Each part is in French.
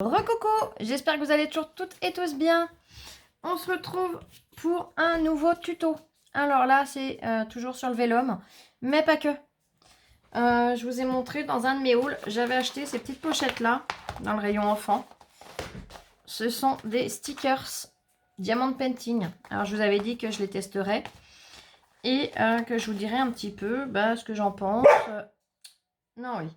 Recoucou, j'espère que vous allez toujours toutes et tous bien. On se retrouve pour un nouveau tuto. Alors là, c'est toujours sur le Vélum, mais pas que. Je vous ai montré dans un de mes hauls, j'avais acheté ces petites pochettes-là, dans le rayon enfant. Ce sont des stickers Diamond Painting. Alors je vous avais dit que je les testerais et que je vous dirais un petit peu ce que j'en pense. Non, oui.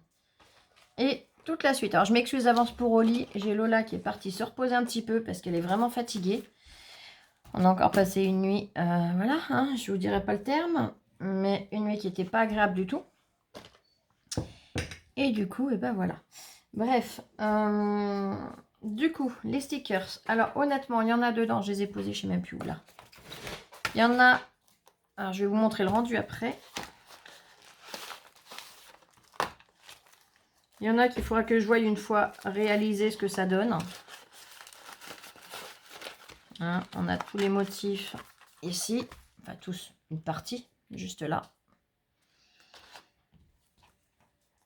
Et toute la suite. Alors je m'excuse d'avance pour Oli. J'ai Lola qui est partie se reposer un petit peu parce qu'elle est vraiment fatiguée. On a encore passé une nuit, voilà, hein, je vous dirai pas le terme, mais une nuit qui n'était pas agréable du tout. Et du coup, et ben voilà. Bref, du coup, les stickers. Alors honnêtement, il y en a dedans, je les ai posés, je sais même plus où là. Il y en a, alors je vais vous montrer le rendu après. Il y en a qu'il faudra que je voie une fois réaliser ce que ça donne. Hein, on a tous les motifs ici, enfin tous, une partie, juste là.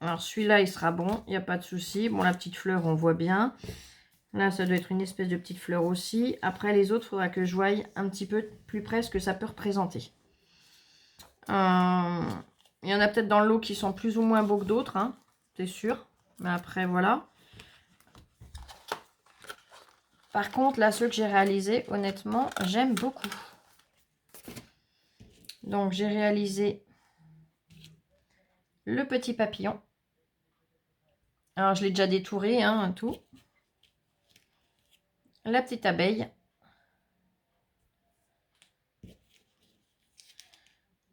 Alors celui-là, il sera bon, il n'y a pas de souci. Bon, la petite fleur, on voit bien. Là, ça doit être une espèce de petite fleur aussi. Après, les autres, il faudra que je voie un petit peu plus près ce que ça peut représenter. Il y en a peut-être dans le lot qui sont plus ou moins beaux que d'autres, hein, c'est sûr. Mais après, voilà. Par contre, là, ceux que j'ai réalisés, honnêtement, j'aime beaucoup. Donc, j'ai réalisé le petit papillon. Alors, je l'ai déjà détouré, hein, tout. La petite abeille.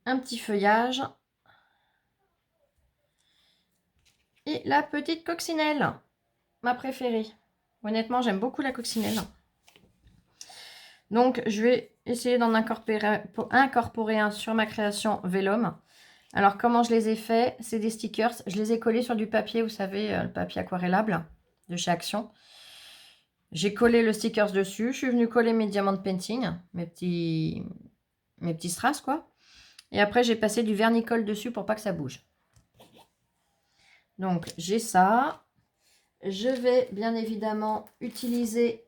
Un petit feuillage. Et la petite coccinelle, ma préférée. Honnêtement, j'aime beaucoup la coccinelle. Donc, je vais essayer d'en incorporer un sur ma création Vélum. Alors, comment je les ai fait? C'est des stickers. Je les ai collés sur du papier, vous savez, le papier aquarellable de chez Action. J'ai collé le stickers dessus. Je suis venue coller mes Diamond Painting, mes petits strass, quoi. Et après, j'ai passé du vernicole dessus pour pas que ça bouge. Donc, j'ai ça. Je vais bien évidemment utiliser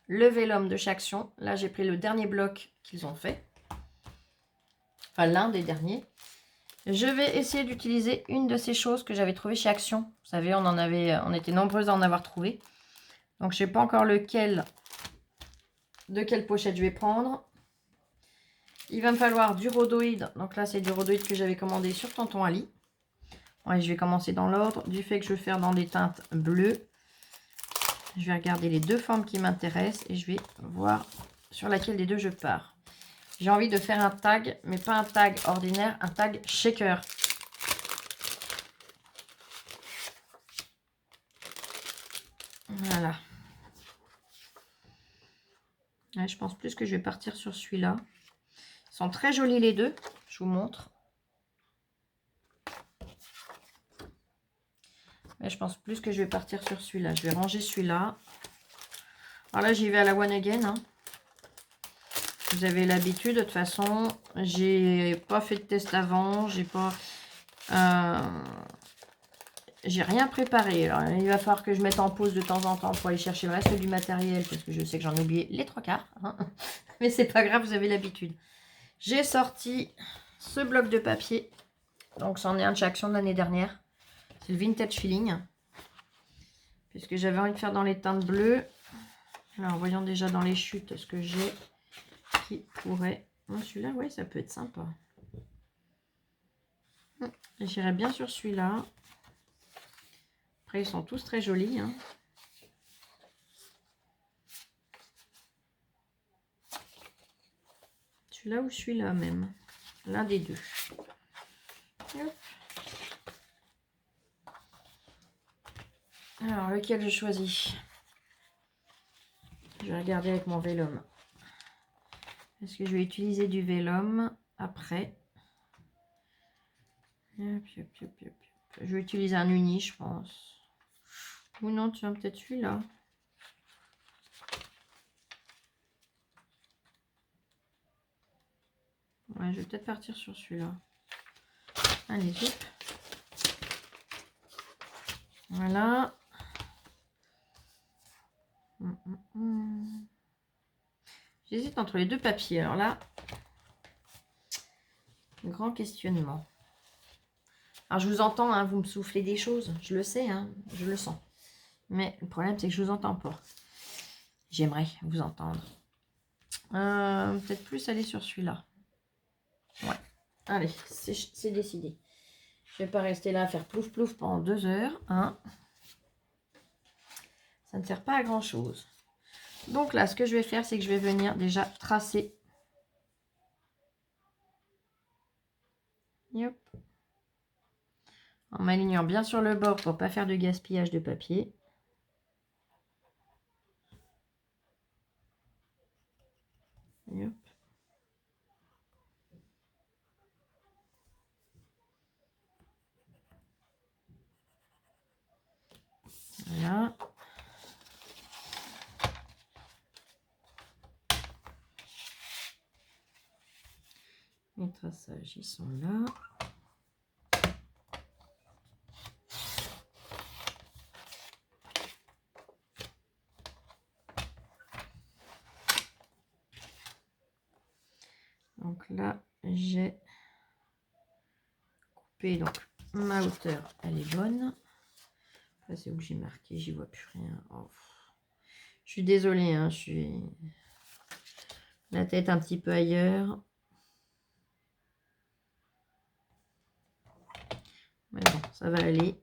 le Vélum de chez Action. Là, j'ai pris le dernier bloc qu'ils ont fait. Enfin, l'un des derniers. Je vais essayer d'utiliser une de ces choses que j'avais trouvées chez Action. Vous savez, on était nombreuses à en avoir trouvé. Donc, je ne sais pas encore de quelle pochette je vais prendre. Il va me falloir du rhodoïde. Donc là, c'est du rhodoïde que j'avais commandé sur Tonton Ali. Ouais, je vais commencer dans l'ordre. Du fait que je vais faire dans des teintes bleues. Je vais regarder les deux formes qui m'intéressent et je vais voir sur laquelle des deux je pars. J'ai envie de faire un tag, mais pas un tag ordinaire, un tag shaker. Voilà. Ouais, je pense plus que je vais partir sur celui-là. Ils sont très jolis les deux, je vous montre. Mais je pense plus que je vais partir sur celui-là. Je vais ranger celui-là. Alors là, j'y vais à la one again. Hein. Vous avez l'habitude, de toute façon, j'ai pas fait de test avant, j'ai rien préparé. Alors, il va falloir que je mette en pause de temps en temps pour aller chercher le reste du matériel, parce que je sais que j'en ai oublié les 3/4. Hein. Mais c'est pas grave, vous avez l'habitude. J'ai sorti ce bloc de papier. Donc, c'en est un de chez Action de l'année dernière. C'est le Vintage Feeling. Puisque j'avais envie de faire dans les teintes bleues. Alors, voyons déjà dans les chutes ce que j'ai qui pourrait... Oh, celui-là, ouais, ça peut être sympa. J'irai bien sur celui-là. Après, ils sont tous très jolis. Hein. Celui-là ou celui-là même. L'un des deux. Hop. Alors, lequel je choisis? Je vais regarder avec mon Vélum. Est-ce que je vais utiliser du Vélum après? Hop, hop, hop, hop. Je vais utiliser un uni, je pense. Ou non, tiens, peut-être celui-là. Ouais, je vais peut-être partir sur celui-là. Allez, hop. Voilà. J'hésite entre les deux papiers. Alors là, grand questionnement. Alors je vous entends, hein, vous me soufflez des choses. Je le sais, hein, je le sens. Mais le problème, c'est que je vous entends pas. J'aimerais vous entendre. Peut-être plus aller sur celui-là. Ouais. Allez, c'est décidé. Je vais pas rester là à faire plouf plouf pendant 2 heures. Hein. Ça ne sert pas à grand chose. Donc là, ce que je vais faire, c'est que je vais venir déjà tracer. Hop. En m'alignant bien sur le bord pour pas faire de gaspillage de papier. Hop. Voilà. Les traçages, ils sont là. Donc là, j'ai coupé, donc ma hauteur, elle est bonne. Là, c'est où j'ai marqué, j'y vois plus rien. Oh. Je suis désolée, hein, je suis la tête un petit peu ailleurs. Mais bon, ça va aller.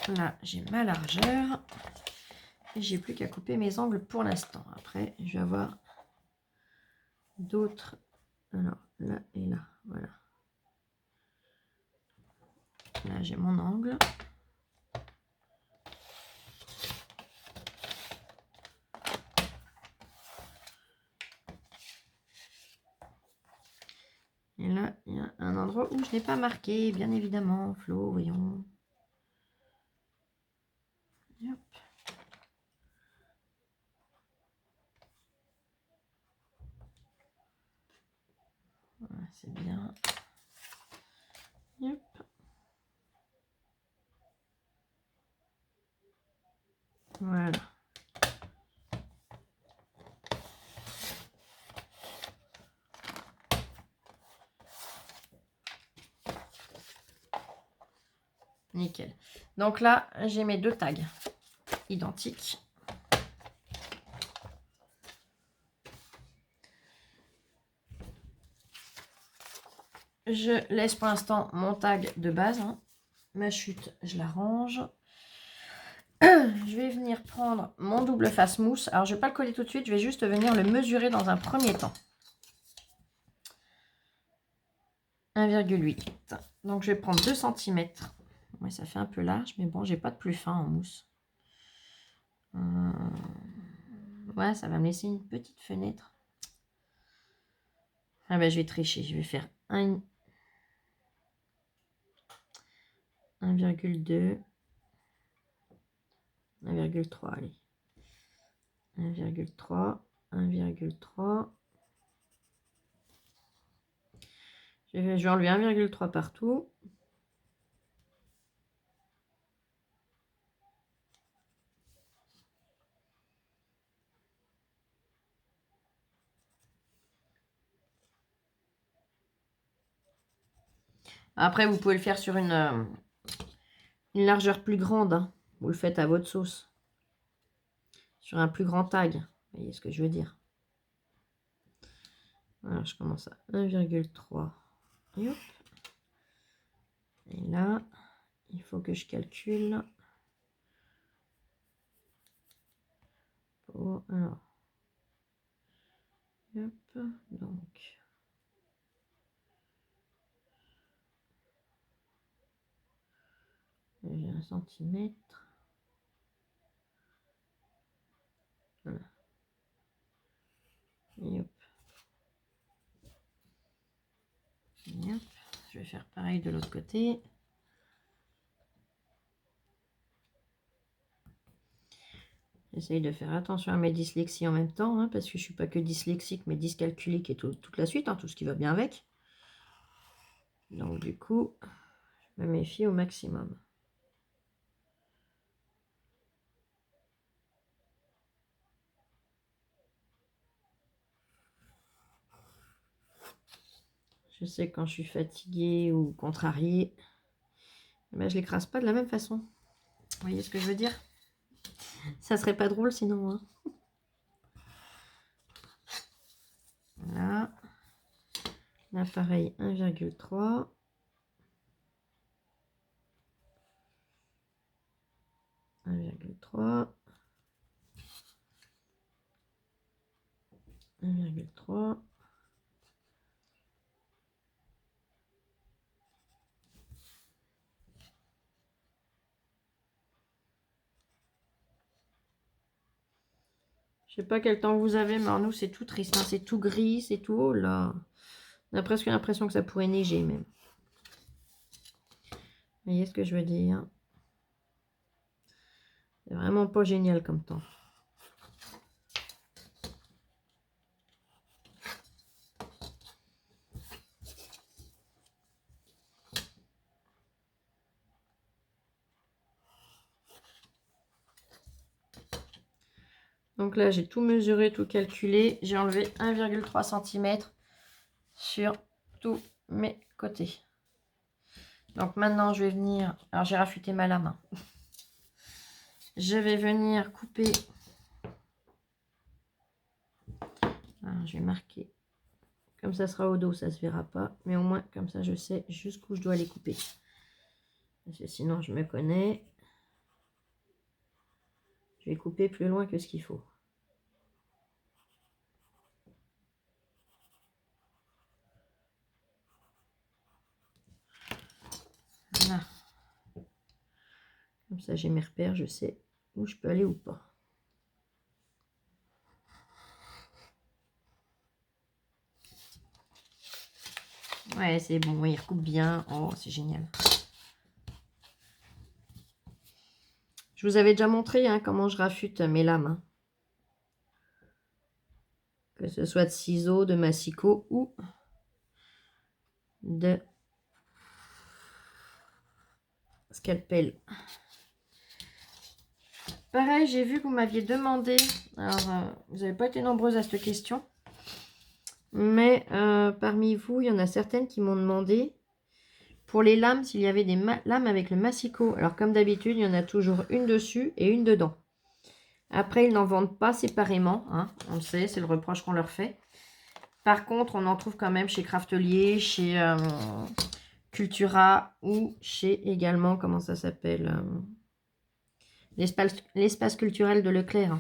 Là, j'ai ma largeur. Et j'ai plus qu'à couper mes angles pour l'instant. Après, je vais avoir d'autres. Alors, là et là, voilà. Là, j'ai mon angle. Et là, il y a un endroit où je n'ai pas marqué, bien évidemment. Flo, voyons. Hop. Voilà, c'est bien. Hop. Voilà. Nickel. Donc là, j'ai mes 2 tags identiques. Je laisse pour l'instant mon tag de base. Hein. Ma chute, je la range. Je vais venir prendre mon double face mousse. Alors, je ne vais pas le coller tout de suite. Je vais juste venir le mesurer dans un premier temps. 1,8. Donc, je vais prendre 2 cm. Ouais, ça fait un peu large, mais bon, j'ai pas de plus fin en mousse. Ouais, ça va me laisser une petite fenêtre. Ah ben, je vais tricher. Je vais faire 1,2. 1,3, allez. 1,3, 1,3. Je vais enlever 1,3 partout. Après, vous pouvez le faire sur une largeur plus grande. Hein. Vous le faites à votre sauce. Sur un plus grand tag. Vous voyez ce que je veux dire. Voilà, je commence à 1,3. Et hop. Et là, il faut que je calcule. Pour, alors. Hop. Donc. J'ai 1 centimètre. Voilà. Et hop. Et hop. Je vais faire pareil de l'autre côté. J'essaye de faire attention à mes dyslexies en même temps, hein, parce que je ne suis pas que dyslexique, mais dyscalculique et toute la suite, hein, tout ce qui va bien avec. Donc du coup, je me méfie au maximum. Je sais que quand je suis fatiguée ou contrariée, ben, je l'écrase pas de la même façon. Vous voyez ce que je veux dire? Ça serait pas drôle sinon. Hein. Voilà. Là, pareil, 1,3. 1,3. 1,3. Je sais pas quel temps vous avez, mais nous c'est tout triste, hein. C'est tout gris, c'est tout haut là. On a presque l'impression que ça pourrait neiger même. Vous voyez ce que je veux dire? C'est vraiment pas génial comme temps. Donc là, j'ai tout mesuré, tout calculé. J'ai enlevé 1,3 cm sur tous mes côtés. Donc maintenant, je vais venir... Alors, j'ai raffûté ma lame. Hein. Je vais venir couper... Alors, je vais marquer. Comme ça sera au dos, ça ne se verra pas. Mais au moins, comme ça, je sais jusqu'où je dois les couper. Parce que sinon, je me connais. Je vais couper plus loin que ce qu'il faut. Voilà. Comme ça, j'ai mes repères, je sais où je peux aller ou pas. Ouais, c'est bon, il recoupe bien. Oh, c'est génial. Je vous avais déjà montré hein, comment je raffûte mes lames. Hein. Que ce soit de ciseaux, de massicot ou de scalpel. Pareil, j'ai vu que vous m'aviez demandé, alors vous n'avez pas été nombreuses à cette question, mais parmi vous, il y en a certaines qui m'ont demandé pour les lames s'il y avait des lames avec le massicot. Alors comme d'habitude, il y en a toujours une dessus et une dedans. Après, ils n'en vendent pas séparément, hein, on le sait, c'est le reproche qu'on leur fait. Par contre, on en trouve quand même chez Craftelier, chez Cultura ou chez également, comment ça s'appelle l'espace culturel de Leclerc.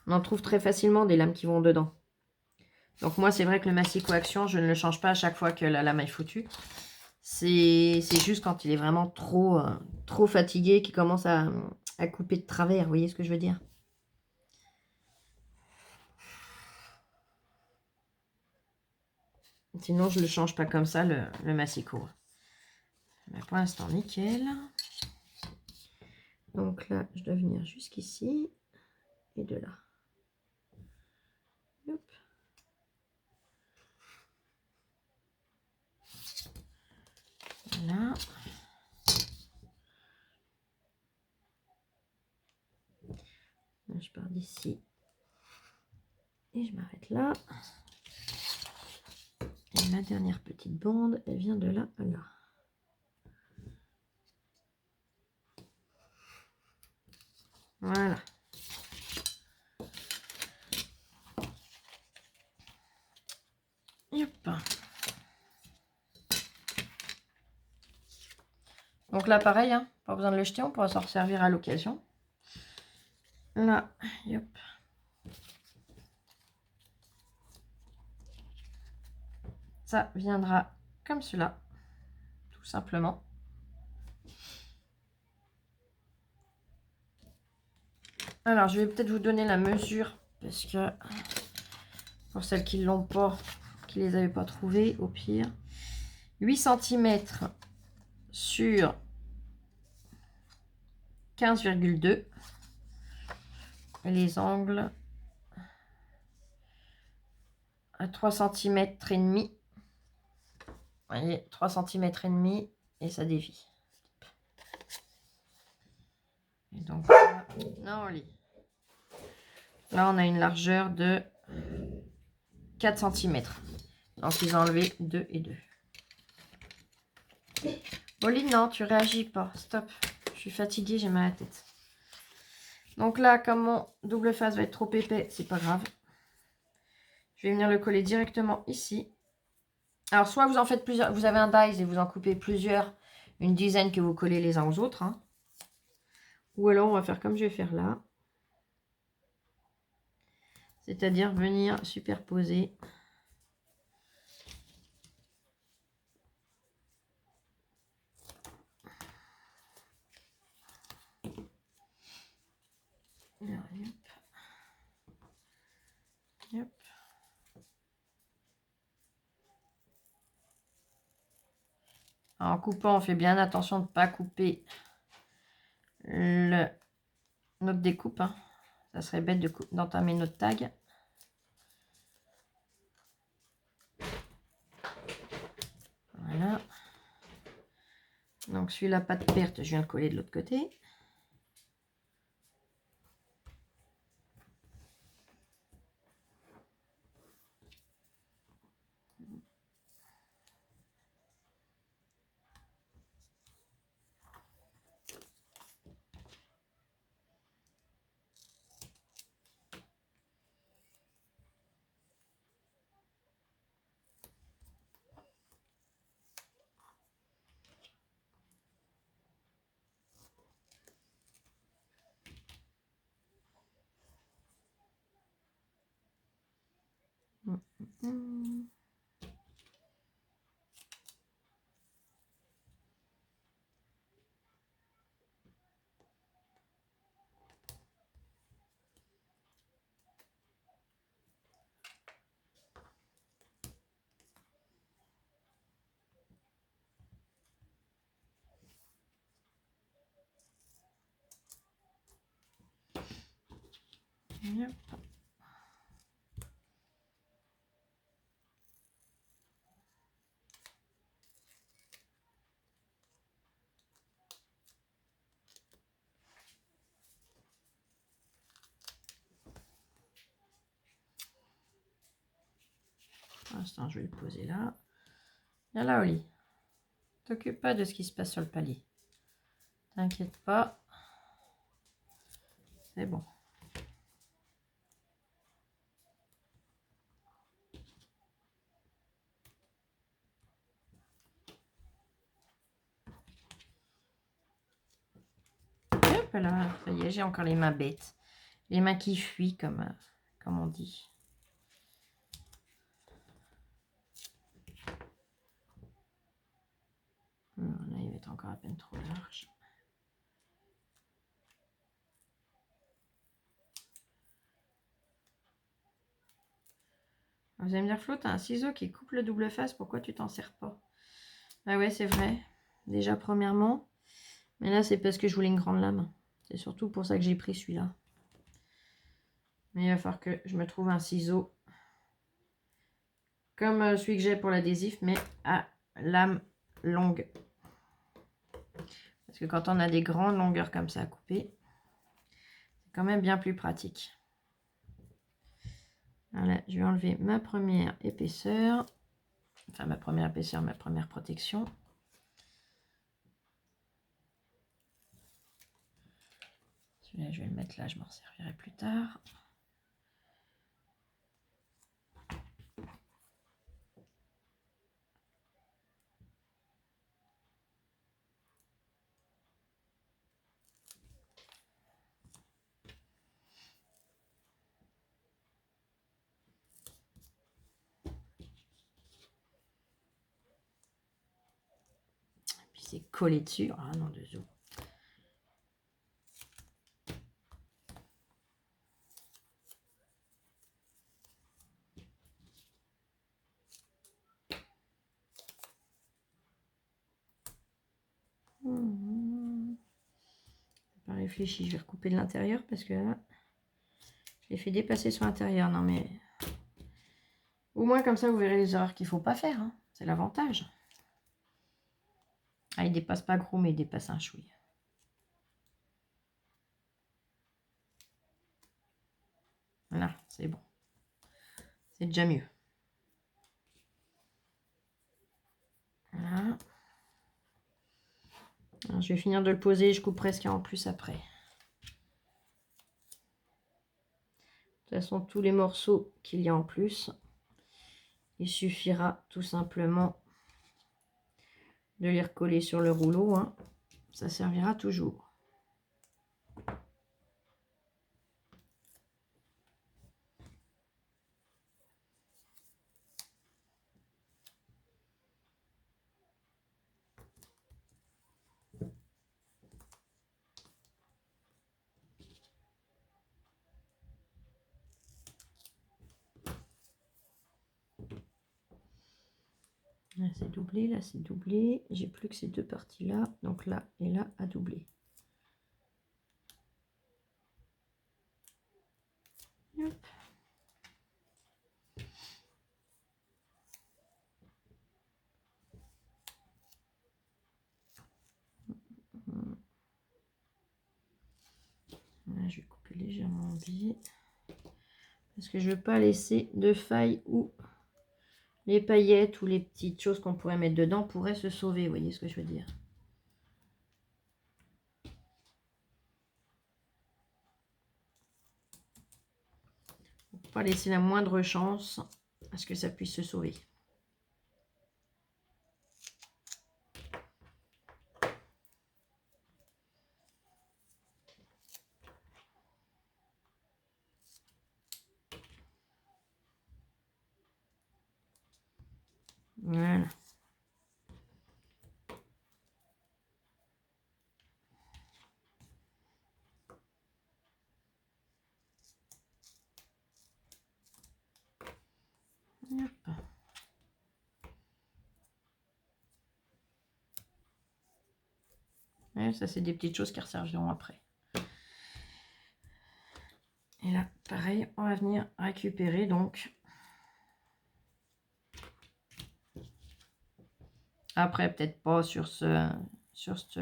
On en trouve très facilement des lames qui vont dedans. Donc moi, c'est vrai que le Massicot Action, je ne le change pas à chaque fois que la lame est foutue. C'est juste quand il est vraiment trop fatigué qu'il commence à couper de travers. Vous voyez ce que je veux dire? Sinon, je ne le change pas comme ça, le Massicot. Mais pour l'instant, nickel. Donc là, je dois venir jusqu'ici et de là. Hop. Voilà. Là, je pars d'ici. Et je m'arrête là. Et la dernière petite bande, elle vient de là à là. Voilà. Hop. Donc là, pareil, hein, pas besoin de le jeter, on pourra s'en servir à l'occasion. Là, hop. Ça viendra comme cela, tout simplement. Alors, je vais peut-être vous donner la mesure, parce que pour celles qui ne l'ont pas, qui ne les avaient pas trouvées, au pire. 8 cm sur 15,2. Et les angles à 3 cm et demi. Vous voyez, 3 cm et demi et ça dévie. Et donc là, là, on a une largeur de 4 cm. Donc, ils ont enlevé 2 et 2. Pauline, non, tu réagis pas. Stop. Je suis fatiguée, j'ai mal à la tête. Donc là, comme mon double face va être trop épais, c'est pas grave. Je vais venir le coller directement ici. Alors, soit vous en faites plusieurs, vous avez un dies et vous en coupez plusieurs, une dizaine que vous collez les uns aux autres. Hein. Ou alors, on va faire comme je vais faire là. C'est-à-dire venir superposer. Alors, hop. Hop. En coupant, on fait bien attention de ne pas couper notre découpe. Hein. Ça serait bête d'entamer notre tag. Voilà. Donc celui-là, pas de perte, je viens de coller de l'autre côté. Yep. Pour l'instant, je vais le poser là. Viens là, Oli. T'occupe pas de ce qui se passe sur le palier. T'inquiète pas. C'est bon. Hop là, ça y est, j'ai encore les mains bêtes. Les mains qui fuient, comme on dit. Là, il va être encore à peine trop large. Vous allez me dire, Flo, t'as un ciseau qui coupe le double face, pourquoi tu t'en sers pas? Ah ouais, c'est vrai. Déjà, premièrement. Mais là, c'est parce que je voulais une grande lame. C'est surtout pour ça que j'ai pris celui-là. Mais il va falloir que je me trouve un ciseau comme celui que j'ai pour l'adhésif, mais à lame longue. Parce que quand on a des grandes longueurs comme ça à couper, c'est quand même bien plus pratique. Voilà, je vais enlever ma première épaisseur. Enfin, ma première épaisseur, ma première protection. Celui-là, je vais le mettre là, je m'en servirai plus tard. Puis c'est collé dessus. Ah non, de zo. Pas réfléchi, je vais recouper de l'intérieur parce que là, je l'ai fait dépasser sur l'intérieur. Non mais, au moins comme ça, vous verrez les erreurs qu'il ne faut pas faire. Hein. C'est l'avantage. Ah, il dépasse pas gros, mais il dépasse un chouille. Voilà, c'est bon. C'est déjà mieux. Alors, je vais finir de le poser, je couperai ce qu'il y a en plus après. De toute façon, tous les morceaux qu'il y a en plus, il suffira tout simplement de les recoller sur le rouleau, hein. Ça servira toujours. Là c'est doublé, là c'est doublé. J'ai plus que ces deux parties là, donc là et là à doubler. Hop. Là, je vais couper légèrement en biais parce que je veux pas laisser de faille où les paillettes ou les petites choses qu'on pourrait mettre dedans pourraient se sauver. Vous voyez ce que je veux dire? Pas laisser la moindre chance à ce que ça puisse se sauver. Voilà. Hop. Ouais, ça c'est des petites choses qui resserviront après. Et là, pareil, on va venir récupérer donc. Après, peut-être pas sur cette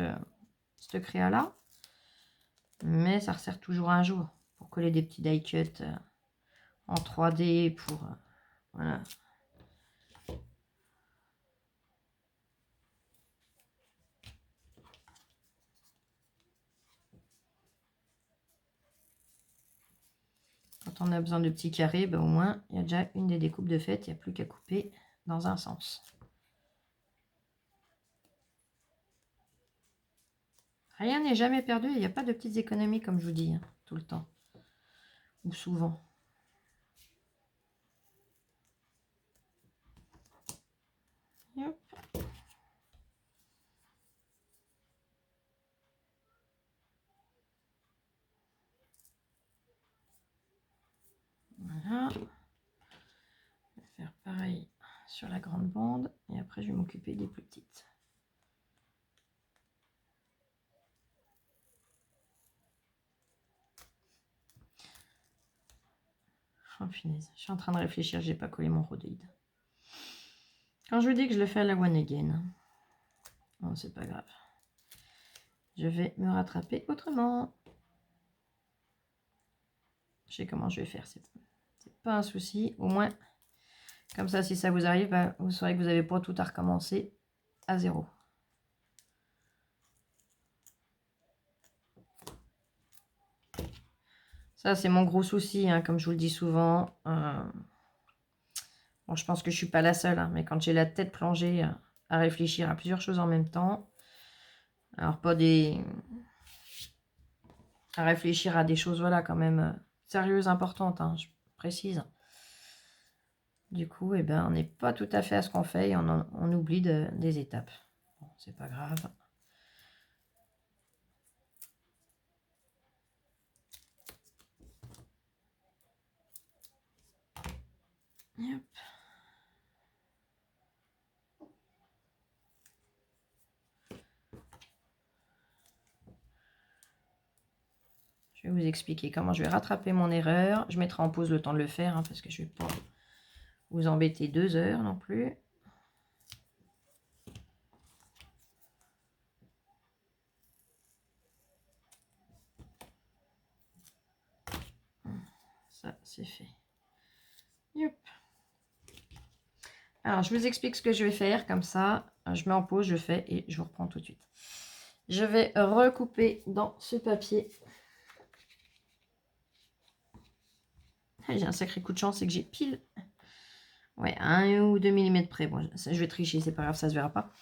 créa-là. Mais ça resserre toujours un jour. Pour coller des petits die cuts en 3D. Pour voilà. Quand on a besoin de petits carrés, ben, au moins, il y a déjà une des découpes de fait. Il n'y a plus qu'à couper dans un sens. Rien n'est jamais perdu. Il n'y a pas de petites économies, comme je vous dis, hein, tout le temps. Ou souvent. Hop. Voilà. Je vais faire pareil sur la grande bande. Et après, je vais m'occuper des plus petites. Oh punaise, je suis en train de réfléchir, j'ai pas collé mon rhodoïde. Quand je vous dis que je le fais à la one again, bon, c'est pas grave. Je vais me rattraper autrement. Je sais comment je vais faire, c'est pas un souci. Au moins, comme ça, si ça vous arrive, bah, vous saurez que vous n'avez pas tout à recommencer à zéro. Ça, c'est mon gros souci, hein, comme je vous le dis souvent. Bon, je pense que je suis pas la seule, hein, mais quand j'ai la tête plongée à réfléchir à plusieurs choses en même temps, alors pas des... à réfléchir à des choses, voilà, quand même sérieuses, importantes, hein, je précise. Du coup, eh ben, on n'est pas tout à fait à ce qu'on fait et on oublie des étapes. Bon, c'est pas grave. Hop. Je vais vous expliquer comment je vais rattraper mon erreur. Je mettrai en pause le temps de le faire, hein, parce que je ne vais pas vous embêter 2 heures non plus. Ça, c'est fait. Yep. Alors, je vous explique ce que je vais faire. Comme ça, je mets en pause, je fais et je vous reprends tout de suite. Je vais recouper dans ce papier. J'ai un sacré coup de chance, c'est que j'ai pile... Ouais, 1 ou 2 mm près. Bon, ça, je vais tricher, c'est pas grave, ça se verra pas.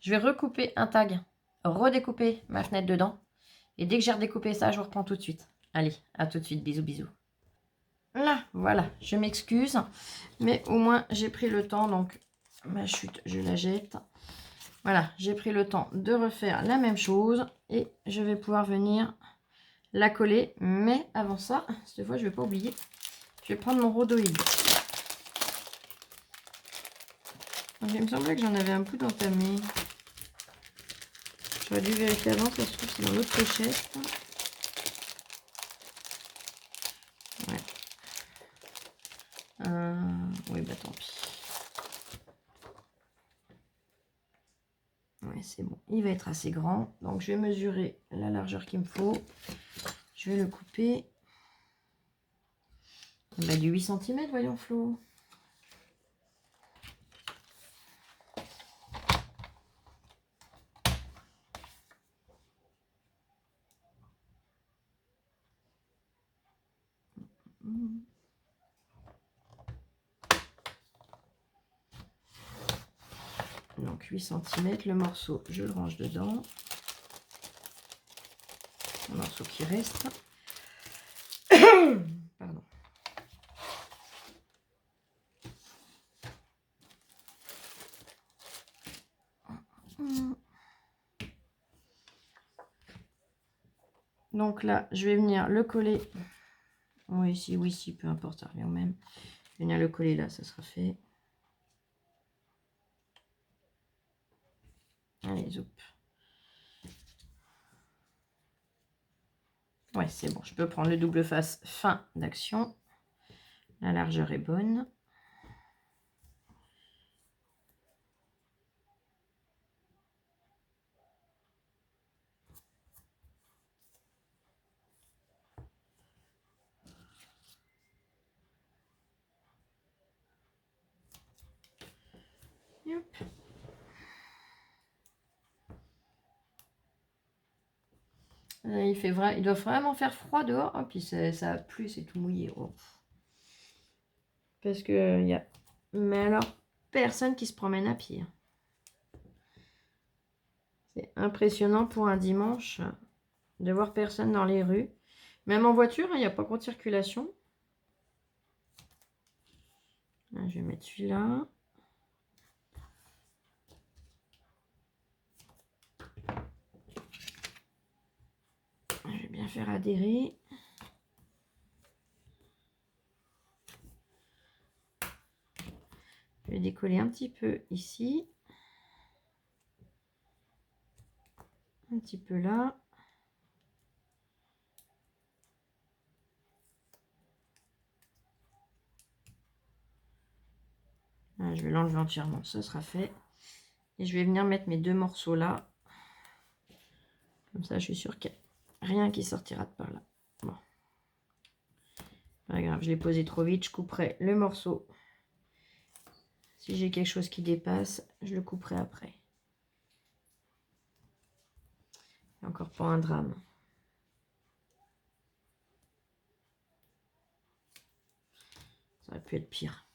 Je vais recouper un tag, redécouper ma fenêtre dedans. Et dès que j'ai redécoupé ça, je vous reprends tout de suite. Allez, à tout de suite, bisous, bisous. Là, voilà, je m'excuse. Mais au moins, j'ai pris le temps, donc ma chute, je la jette. Voilà, j'ai pris le temps de refaire la même chose. Et je vais pouvoir venir la coller. Mais avant ça, cette fois, je ne vais pas oublier. Je vais prendre mon rhodoïde. Donc, il me semblait que j'en avais un peu entamé. J'aurais dû vérifier avant, ça se trouve c'est dans l'autre pochette. Ouais. Oui, bah tant pis. Ouais, c'est bon. Il va être assez grand. Donc, je vais mesurer la largeur qu'il me faut. Je vais le couper. Bah, du 8 cm, voyons, Flo. Donc 8 cm, le morceau, je le range dedans. Le morceau qui reste. Pardon. Donc là, je vais venir le coller. Oui, si, peu importe, ça revient au même. Je vais venir le coller là, ça sera fait. Allez, zoup. Ouais, c'est bon. Je peux prendre le double face fin d'action. La largeur est bonne. Hop. Il doit vraiment faire froid dehors. Oh, puis ça a plu, c'est tout mouillé. Oh. Parce que il y a... Mais alors, personne qui se promène à pied. C'est impressionnant pour un dimanche de voir personne dans les rues. Même en voiture, il n'y a pas grande circulation. Là, je vais mettre celui-là. Je vais bien faire adhérer. Je vais décoller un petit peu ici. Un petit peu là. Là, je vais l'enlever entièrement, ça sera fait. Et je vais venir mettre mes deux morceaux là. Comme ça, je suis sûre qu'il n'y a rien qui sortira de par là. Bon. Pas grave, je l'ai posé trop vite. Je couperai le morceau. Si j'ai quelque chose qui dépasse, je le couperai après. Encore pas un drame. Ça aurait pu être pire.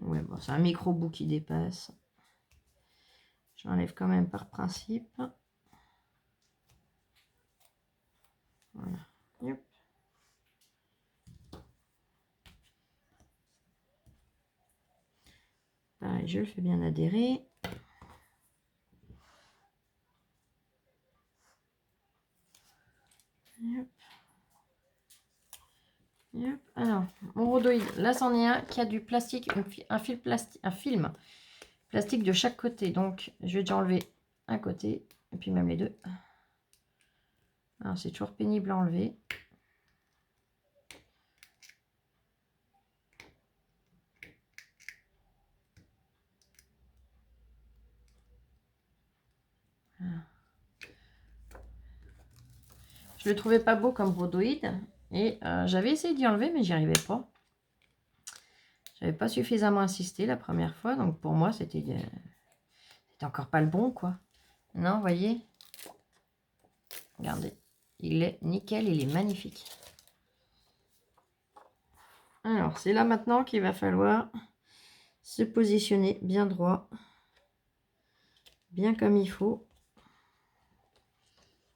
Ouais, bon, c'est un micro-bout qui dépasse. J'enlève quand même par principe. Voilà. Yep. Pareil, je le fais bien adhérer. Yep. Yep. Alors, mon rhodoïde, là c'en est un qui a du plastique, un film plastique de chaque côté. Donc, je vais déjà enlever un côté, et puis même les deux. Alors, c'est toujours pénible à enlever. Voilà. Je le trouvais pas beau comme rhodoïde, et j'avais essayé d'y enlever, mais j'y arrivais pas. J'avais pas suffisamment insisté la première fois, donc pour moi, c'était C'est encore pas le bon, quoi. Non, vous voyez? Regardez. Il est nickel, il est magnifique. Alors, c'est là maintenant qu'il va falloir se positionner bien droit. Bien comme il faut.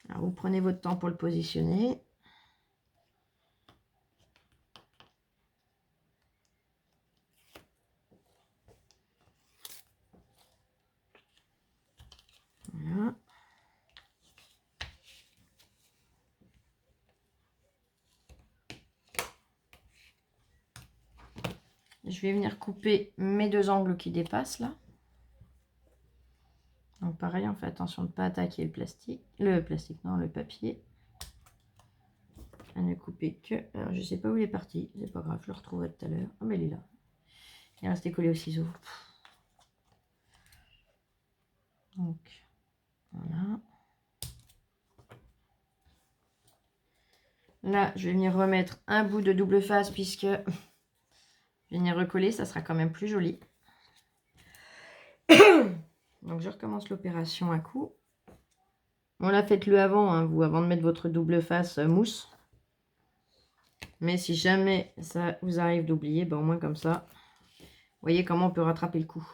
Alors, vous prenez votre temps pour le positionner. Voilà. Je vais venir couper mes deux angles qui dépassent là. Donc pareil, on fait attention de ne pas attaquer le plastique. Non, le papier. À ne couper que... Alors, je sais pas où il est parti. C'est pas grave, je le retrouverai tout à l'heure. Ah, mais il est là. Il est resté collé au ciseau. Donc, voilà. Là, je vais venir remettre un bout de double face puisque je vais venir recoller. Ça sera quand même plus joli. Donc, je recommence l'opération à coup. On l'a faites-le avant, hein, vous, avant de mettre votre double face mousse. Mais si jamais ça vous arrive d'oublier, ben au moins comme ça, vous voyez comment on peut rattraper le coup.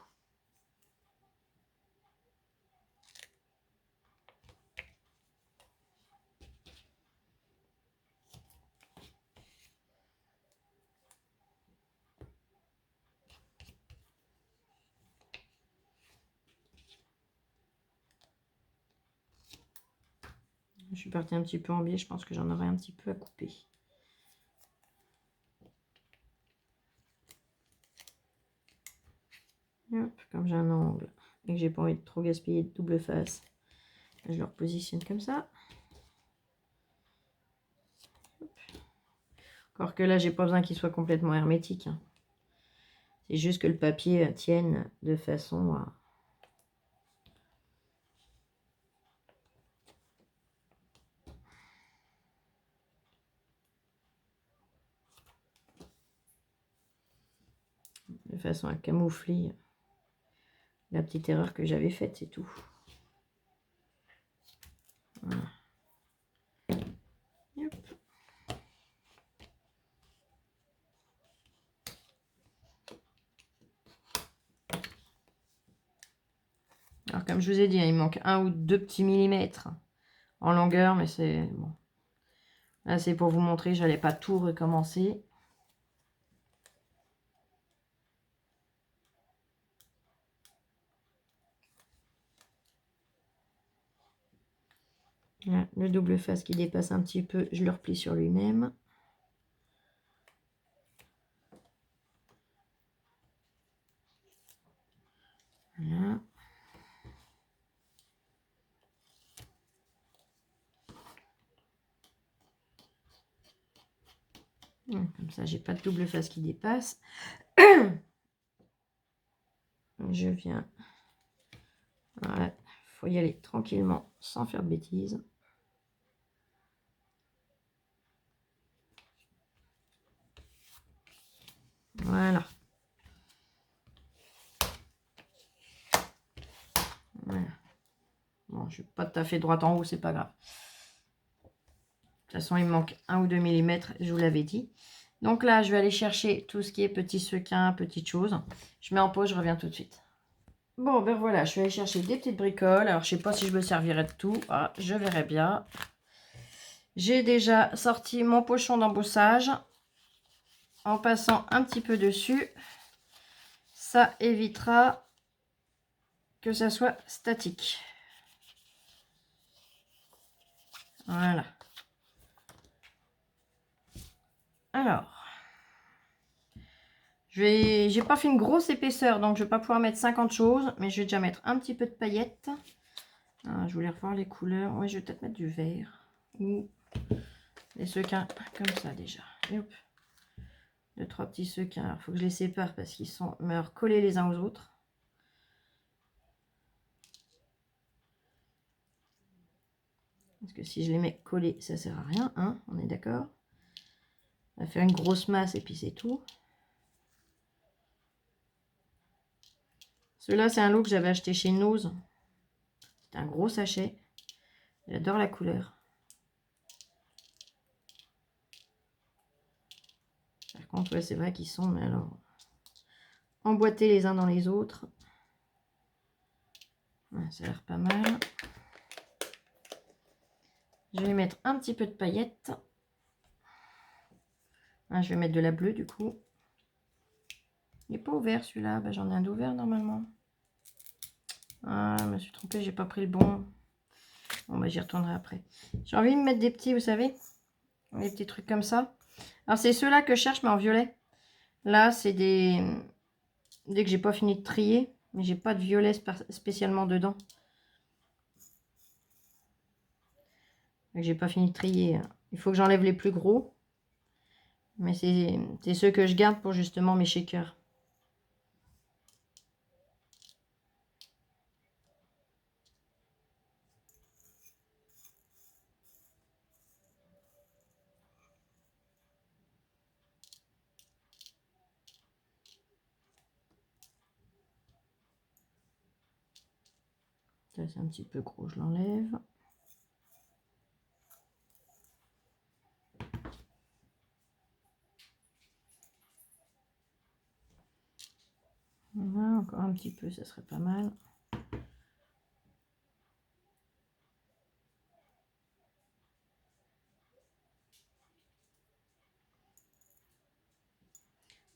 Je suis partie un petit peu en biais, je pense que j'en aurai un petit peu à couper. Hop, comme j'ai un angle et que j'ai pas envie de trop gaspiller de double face, je le repositionne comme ça. Hop. Encore que là, j'ai pas besoin qu'il soit complètement hermétique, hein. C'est juste que le papier tienne de façon à... camoufler la petite erreur que j'avais faite, c'est tout. Voilà. Hop. Alors comme je vous ai dit, hein, il manque 1 ou 2 petits millimètres en longueur, mais c'est bon. Là c'est pour vous montrer, j'allais pas tout recommencer. Là, le double face qui dépasse un petit peu, je le replie sur lui-même. Voilà. Comme ça, j'ai pas de double face qui dépasse. Je viens. Voilà. Faut y aller tranquillement, sans faire de bêtises. Voilà. Voilà. Bon, je suis pas tout à fait droite en haut, c'est pas grave. De toute façon, il me manque 1 ou 2 mm, je vous l'avais dit. Donc là, je vais aller chercher tout ce qui est petits sequins, petites choses. Je mets en pause, je reviens tout de suite. Bon, ben voilà, je suis allée chercher des petites bricoles. Alors, je sais pas si je me servirai de tout. Ah, je verrai bien. J'ai déjà sorti mon pochon d'embossage en passant un petit peu dessus. Ça évitera que ça soit statique. Voilà. Alors, j'ai pas fait une grosse épaisseur, donc je vais pas pouvoir mettre 50 choses, mais je vais déjà mettre un petit peu de paillettes. Ah, je voulais revoir les couleurs. Ouais, je vais peut-être mettre du vert ou des sequins comme ça déjà. Et hop. 2-3 petits sequins. Alors, il faut que je les sépare parce qu'ils sont meurent collés les uns aux autres. Parce que si je les mets collés, ça sert à rien, hein, on est d'accord. On va faire une grosse masse et puis c'est tout. Celui-là, c'est un lot que j'avais acheté chez Nose. C'est un gros sachet. J'adore la couleur. Par contre, ouais, c'est vrai qu'ils sont, mais alors, emboîtés les uns dans les autres. Ouais, ça a l'air pas mal. Je vais mettre un petit peu de paillettes. Ah, je vais mettre de la bleue du coup. Il n'est pas ouvert celui-là. Bah, j'en ai un d'ouvert normalement. Ah, je me suis trompée, j'ai pas pris le bon. Bon, bah, j'y retournerai après. J'ai envie de me mettre des petits, vous savez, des petits trucs comme ça. Alors, c'est ceux-là que je cherche, mais en violet. Là, c'est des... Dès que j'ai pas fini de trier, mais j'ai pas de violet spécialement dedans. J'ai pas fini de trier. Il faut que j'enlève les plus gros. Mais c'est ceux que je garde pour justement mes shakers. Ça, c'est un petit peu gros, je l'enlève. Voilà, encore un petit peu, ça serait pas mal.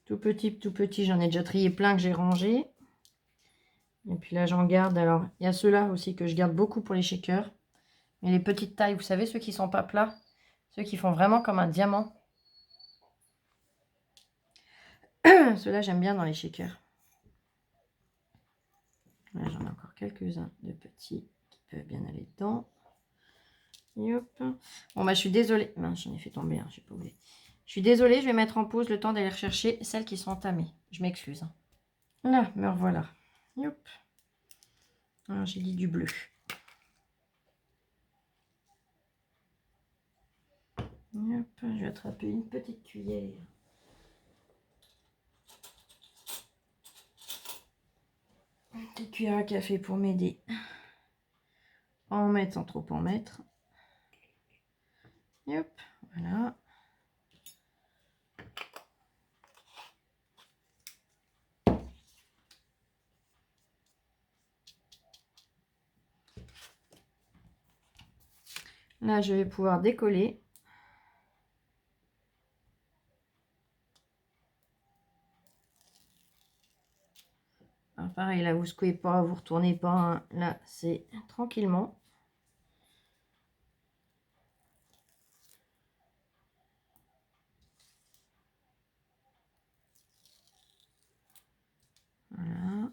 Tout petit, j'en ai déjà trié plein que j'ai rangé. Et puis là, j'en garde. Alors, il y a ceux-là aussi que je garde beaucoup pour les shakers. Et les petites tailles, vous savez, ceux qui sont pas plats. Ceux qui font vraiment comme un diamant. Ceux-là, j'aime bien dans les shakers. Là, j'en ai encore quelques-uns de petits qui peuvent bien aller dedans. Hop. Bon, bah, je suis désolée. J'en ai fait tomber, hein, je n'ai pas oublié. Je suis désolée, je vais mettre en pause le temps d'aller rechercher celles qui sont entamées. Je m'excuse. Là, me revoilà. Hop. Alors, j'ai dit du bleu. Hop, je vais attraper une petite cuillère. Une petite cuillère à café pour m'aider. En mettre sans trop en mettre. Hop, voilà. Là, je vais pouvoir décoller. Alors, pareil, là, vous secouez pas, vous retournez pas. Hein. Là, c'est tranquillement. Voilà.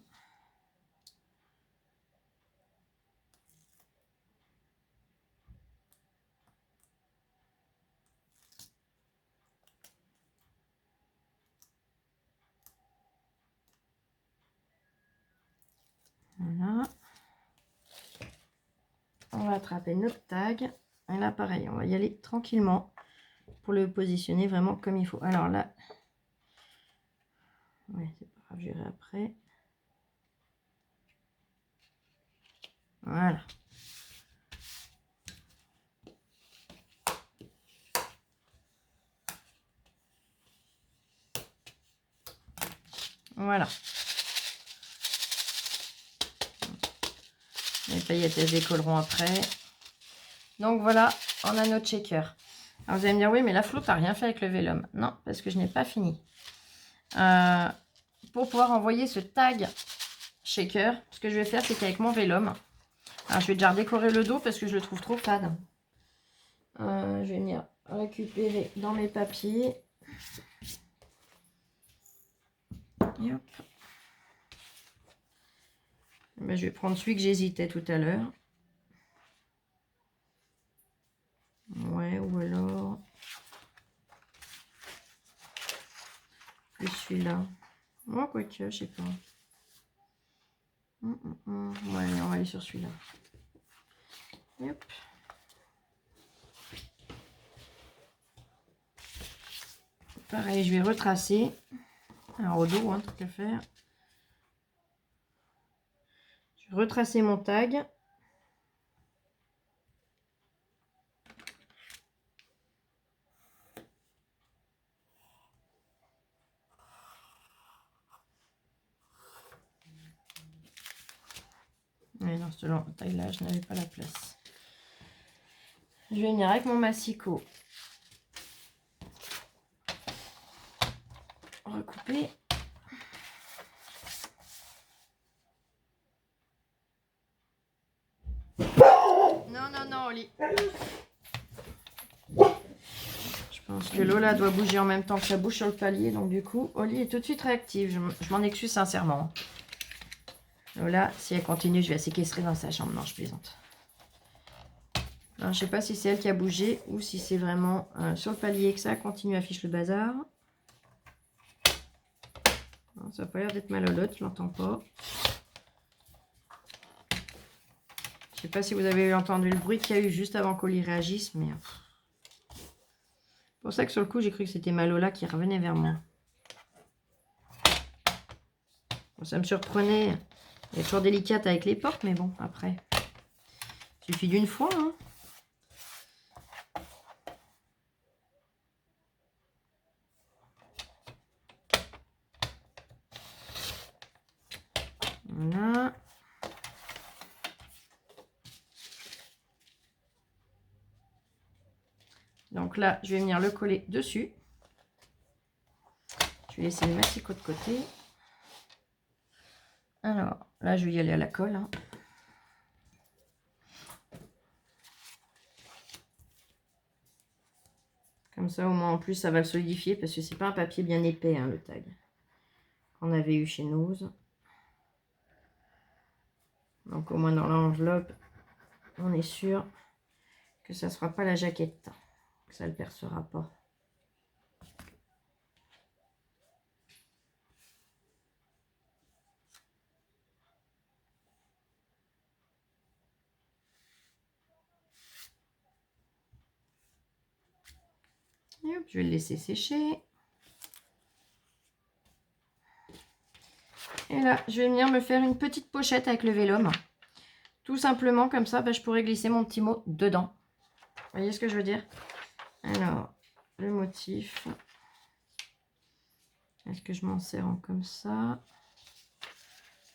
Voilà. On va attraper notre tag. Et là, pareil, on va y aller tranquillement pour le positionner vraiment comme il faut. Alors là, ouais, c'est pas grave, j'irai après. Voilà. Voilà. Les paillettes, elles décolleront après. Donc voilà, on a notre shaker. Alors vous allez me dire, oui, mais la flotte n'a rien fait avec le vélum. Non, parce que je n'ai pas fini. Pour pouvoir envoyer ce tag shaker, ce que je vais faire, c'est qu'avec mon vélum, alors je vais déjà redécorer le dos parce que je le trouve trop fade. Je vais venir récupérer dans mes papiers. Et hop. Ben, je vais prendre celui que j'hésitais tout à l'heure. Ouais, ou alors... plus celui-là. Moi, quoique, je sais pas. Ouais, on va aller sur celui-là. Hop. Pareil, je vais retracer. Alors, au dos, hein, tant qu'à faire. Je vais retracer mon tag. Mais dans ce taille-là, je n'avais pas la place. Je vais venir avec mon massicot recouper. Non, non, non, Oli. Je pense que Lola doit bouger en même temps que ça bouge sur le palier. Donc du coup, Oli est tout de suite réactive. Je m'en excuse sincèrement. Lola, si elle continue, je vais la séquestrer dans sa chambre. Non, je plaisante. Alors, je sais pas si c'est elle qui a bougé ou si c'est vraiment sur le palier que ça continue à afficher le bazar. Non, ça n'a pas l'air d'être malolote, je l'entends pas. Je sais pas si vous avez entendu le bruit qu'il y a eu juste avant qu'Oli réagisse, mais... C'est pour ça que sur le coup, j'ai cru que c'était Malola qui revenait vers moi. Bon, ça me surprenait. Elle est toujours délicate avec les portes, mais bon, après. Il suffit d'une fois, hein. Voilà. Donc là, je vais venir le coller dessus. Je vais laisser le massicot de côté. Alors, là, je vais y aller à la colle, hein. Comme ça, au moins, en plus, ça va le solidifier parce que c'est pas un papier bien épais, hein, le tag qu'on avait eu chez Nose. Donc, au moins, dans l'enveloppe, on est sûr que ça ne sera pas la jaquette, que ça ne le percera pas. Et hop, je vais le laisser sécher. Et là, je vais venir me faire une petite pochette avec le vélum. Tout simplement, comme ça, je pourrais glisser mon petit mot dedans. Vous voyez ce que je veux dire? Alors, le motif. Est-ce que je m'en sers en comme ça?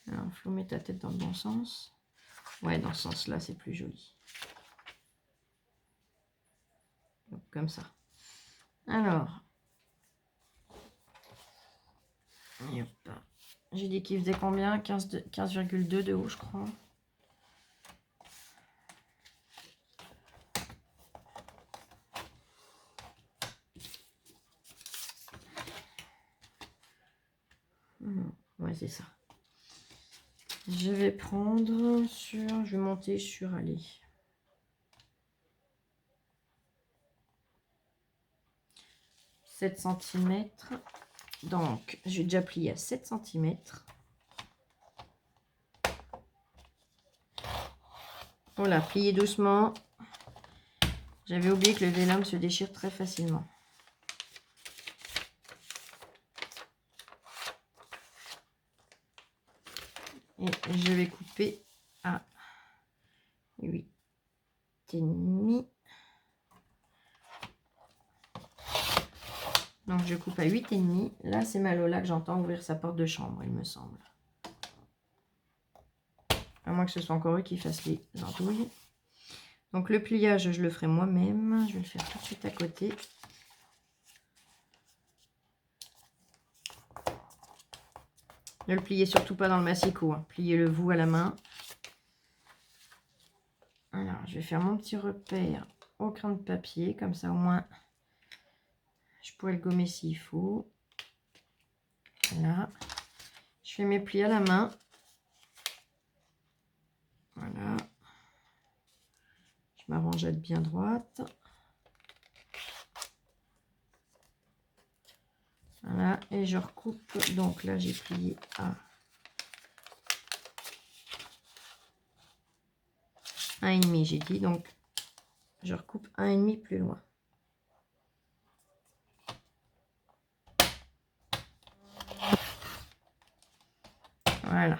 Alors, Flo, mets ta tête dans le bon sens. Ouais, dans ce sens-là, c'est plus joli. Donc, comme ça. Alors. J'ai dit qu'il faisait combien? 15,2 de haut, je crois. Ouais, c'est ça. Je vais prendre sur... Je vais monter sur... Allez. 7 cm. Donc, j'ai déjà plié à 7 cm. Voilà, plier doucement. J'avais oublié que le vélum se déchire très facilement. Et je vais couper à 8,5. Donc je coupe à 8,5. Là, c'est Malola que j'entends ouvrir sa porte de chambre, il me semble. À moins que ce soit encore eux qui fassent les andouilles. Donc le pliage, je le ferai moi-même. Je vais le faire tout de suite à côté. Ne le pliez surtout pas dans le massicot, hein. Pliez-le vous à la main. Alors, je vais faire mon petit repère au crayon de papier. Comme ça, au moins, je pourrais le gommer s'il faut. Voilà. Je fais mes plis à la main. Voilà. Je m'arrange à être bien droite. Voilà. Et je recoupe. Donc là, j'ai plié à 1,5, j'ai dit. Donc, je recoupe 1,5 plus loin. Voilà.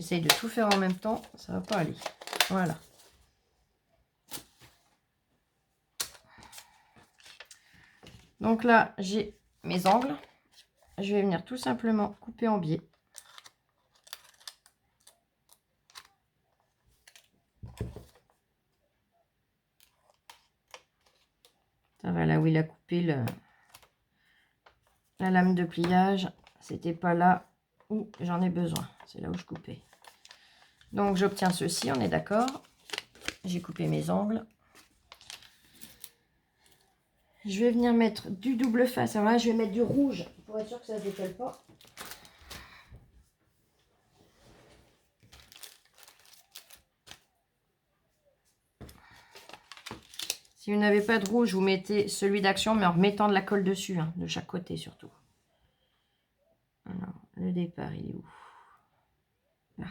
J'essaye de tout faire en même temps, ça va pas aller. Voilà. Donc là, j'ai mes angles. Je vais venir tout simplement couper en biais. Ça va là où il a coupé la lame de pliage. C'était pas là où j'en ai besoin. C'est là où je coupais. Donc j'obtiens ceci, on est d'accord. J'ai coupé mes angles. Je vais venir mettre du double face. Alors là, je vais mettre du rouge pour être sûr que ça ne se décolle pas. Si vous n'avez pas de rouge, vous mettez celui d'Action, mais en remettant de la colle dessus, hein, de chaque côté surtout. Alors, le départ, il est où? Là.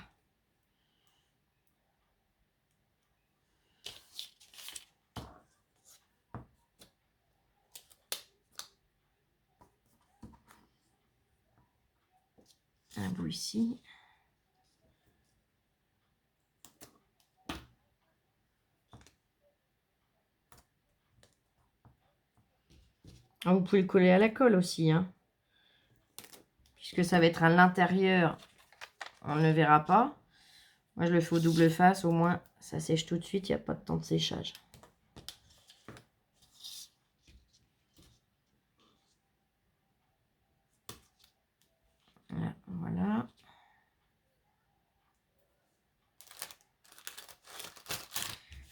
Un bout ici. Ah, vous pouvez le coller à la colle aussi, hein. Puisque ça va être à l'intérieur, on ne le verra pas. Moi, je le fais au double face, au moins ça sèche tout de suite, il n'y a pas de temps de séchage. Voilà.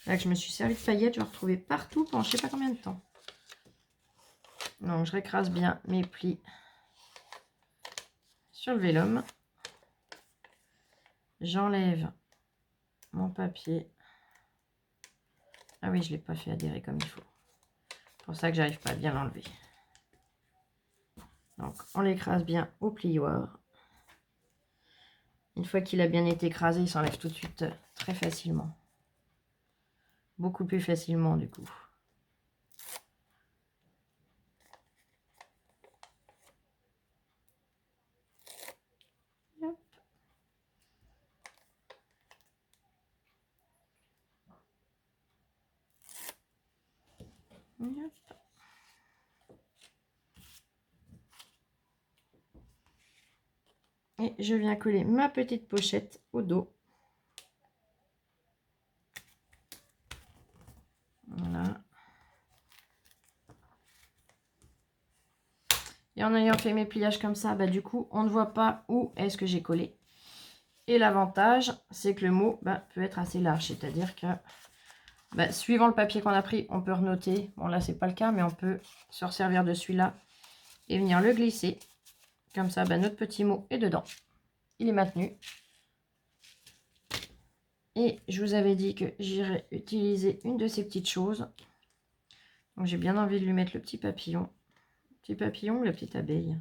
Là que je me suis servi de paillettes, je vais retrouver partout pendant je ne sais pas combien de temps. Donc je récrase bien mes plis sur le vélum. J'enlève mon papier. Ah oui, je ne l'ai pas fait adhérer comme il faut. C'est pour ça que j'arrive pas à bien l'enlever. Donc on l'écrase bien au plioir. Une fois qu'il a bien été écrasé, il s'enlève tout de suite très facilement. Beaucoup plus facilement du coup. Hop. Hop. Et je viens coller ma petite pochette au dos. Voilà. Et en ayant fait mes pliages comme ça, bah, du coup, on ne voit pas où est-ce que j'ai collé. Et l'avantage, c'est que le mot peut être assez large. C'est-à-dire que, suivant le papier qu'on a pris, on peut renoter. Bon, là, c'est pas le cas, mais on peut se resservir de celui-là et venir le glisser. Comme ça, notre petit mot est dedans. Il est maintenu. Et je vous avais dit que j'irais utiliser une de ces petites choses. Donc, j'ai bien envie de lui mettre le petit papillon. Petit papillon ou la petite abeille?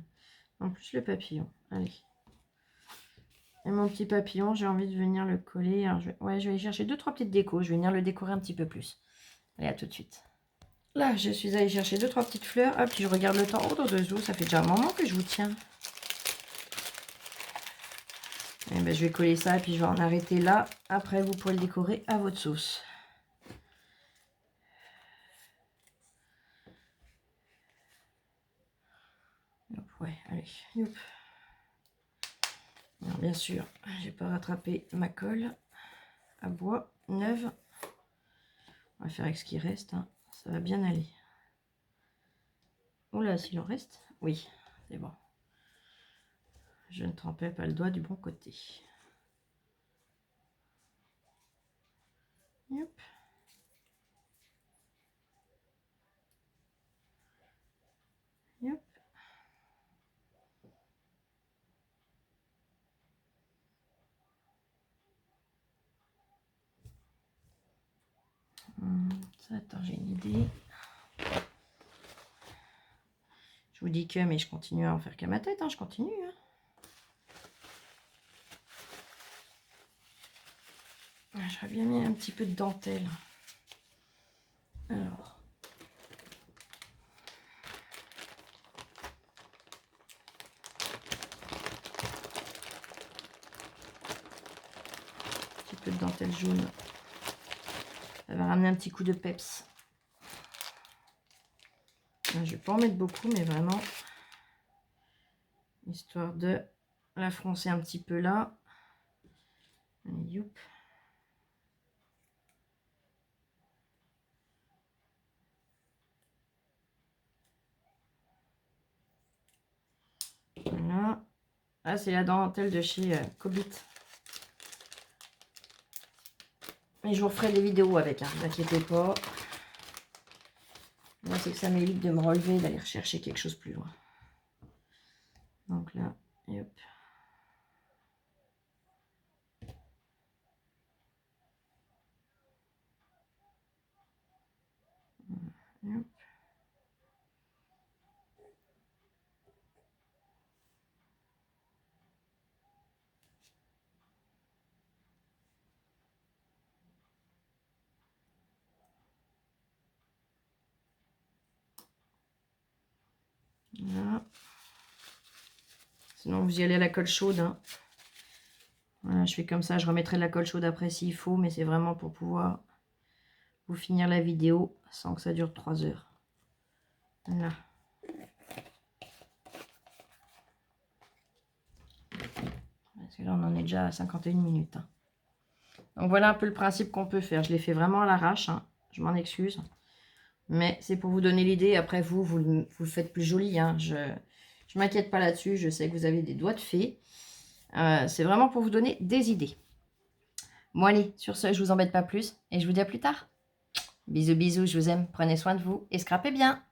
En plus, le papillon. Allez. Et mon petit papillon, j'ai envie de venir le coller. Alors, je vais aller chercher 2-3 petites décos. Je vais venir le décorer un petit peu plus. Allez, à tout de suite. Là, je suis allée chercher 2-3 petites fleurs. Hop, puis je regarde le temps. Oh, dans 2 jours, ça fait déjà un moment que je vous tiens. Et je vais coller ça et puis je vais en arrêter là. Après, vous pourrez le décorer à votre sauce. Hop, ouais, allez, hop. Alors, bien sûr, j'ai pas rattrapé ma colle à bois neuve. On va faire avec ce qui reste, hein. Ça va bien aller. Oula, s'il en reste, oui, c'est bon. Je ne trempais pas le doigt du bon côté. Hop. Hop. Ça, attends, j'ai une idée. Je vous dis que, mais je continue à en faire qu'à ma tête, hein, je continue. Hein. J'aurais bien mis un petit peu de dentelle. Alors. peu de dentelle jaune. Ça va ramener un petit coup de peps. Je ne vais pas en mettre beaucoup, mais vraiment, histoire de la froncer un petit peu là. Allez, youp. Voilà. Là, c'est la dentelle de chez Cobit. Et je vous referai des vidéos avec, hein, ne vous inquiétez pas. Moi, c'est que ça m'évite de me relever, d'aller rechercher quelque chose plus loin. Donc là, hop. Hop. Voilà. Sinon, vous y allez à la colle chaude. Hein. Voilà, je fais comme ça. Je remettrai de la colle chaude après s'il faut, mais c'est vraiment pour pouvoir vous finir la vidéo sans que ça dure 3 heures. Voilà. Parce que là, on en est déjà à 51 minutes. Hein. Donc, voilà un peu le principe qu'on peut faire. Je l'ai fait vraiment à l'arrache. Hein. Je m'en excuse. Mais c'est pour vous donner l'idée. Après, vous le faites plus joli. Hein. Je ne m'inquiète pas là-dessus. Je sais que vous avez des doigts de fée. C'est vraiment pour vous donner des idées. Bon, allez, sur ce, je vous embête pas plus. Et je vous dis à plus tard. Bisous, bisous, je vous aime. Prenez soin de vous et scrapez bien.